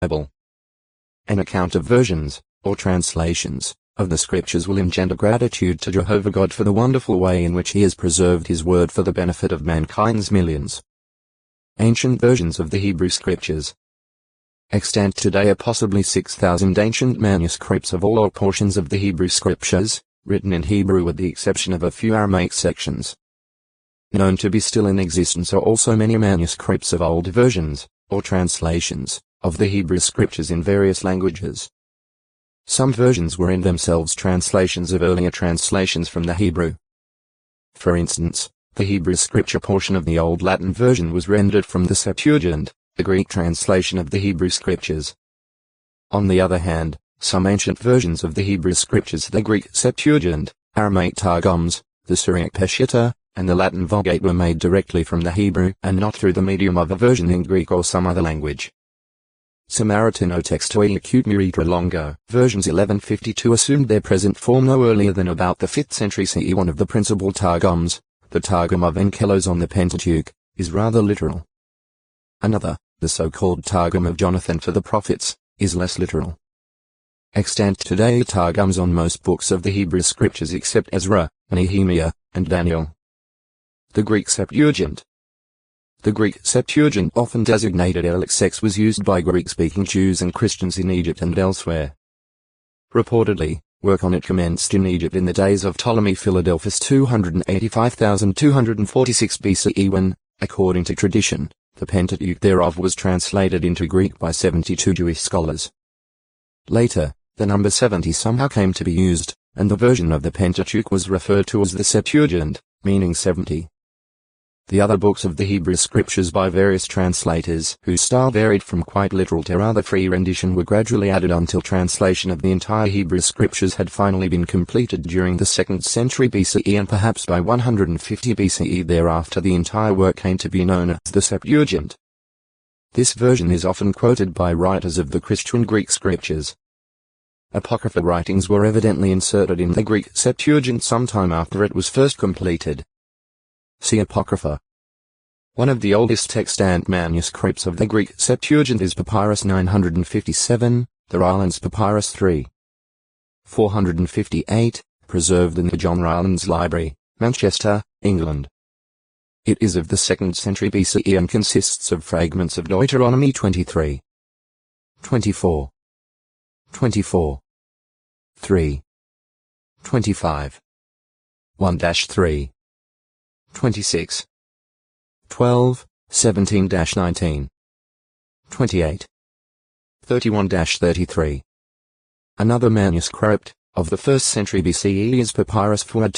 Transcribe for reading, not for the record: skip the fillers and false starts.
Bible. An account of versions, or translations, of the scriptures will engender gratitude to Jehovah God for the wonderful way in which he has preserved his word for the benefit of mankind's millions. Ancient versions of the Hebrew scriptures. Extant today are possibly 6,000 ancient manuscripts of all or portions of the Hebrew scriptures, written in Hebrew with the exception of a few Aramaic sections. Known to be still in existence are also many manuscripts of old versions, or translations, of the Hebrew scriptures in various languages. Some versions were in themselves translations of earlier translations from the Hebrew. For instance, the Hebrew scripture portion of the Old Latin version was rendered from the Septuagint, the Greek translation of the Hebrew scriptures. On the other hand, some ancient versions of the Hebrew scriptures, the Greek Septuagint, Aramaic Targums, the Syriac Peshitta, and the Latin Vulgate, were made directly from the Hebrew and not through the medium of a version in Greek or some other language. Samaritano textoi acute miritra longo. Versions 1152 assumed their present form no earlier than about the 5th century CE. One of the principal Targums, the Targum of Enkelos on the Pentateuch, is rather literal. Another, the so-called Targum of Jonathan for the Prophets, is less literal. Extant today are Targums on most books of the Hebrew scriptures except Ezra, Nehemiah, and Daniel. The Greek Septuagint. The Greek Septuagint, often designated LXX, was used by Greek-speaking Jews and Christians in Egypt and elsewhere. Reportedly, work on it commenced in Egypt in the days of Ptolemy Philadelphus 285,246 BCE when, according to tradition, the Pentateuch thereof was translated into Greek by 72 Jewish scholars. Later, the number 70 somehow came to be used, and the version of the Pentateuch was referred to as the Septuagint, meaning 70. The other books of the Hebrew scriptures by various translators, whose style varied from quite literal to rather free rendition, were gradually added until translation of the entire Hebrew scriptures had finally been completed during the 2nd century BCE, and perhaps by 150 BCE thereafter the entire work came to be known as the Septuagint. This version is often quoted by writers of the Christian Greek scriptures. Apocryphal writings were evidently inserted in the Greek Septuagint sometime after it was first completed. See Apocrypha. One of the oldest extant manuscripts of the Greek Septuagint is Papyrus 957, the Rylands Papyrus 3. 458, preserved in the John Rylands Library, Manchester, England. It is of the 2nd century BCE and consists of fragments of Deuteronomy 23, 24, 24, 3, 25, 1-3, 26, 12, 17-19, 28, 31-33. Another manuscript, of the 1st century BCE is Papyrus Fuad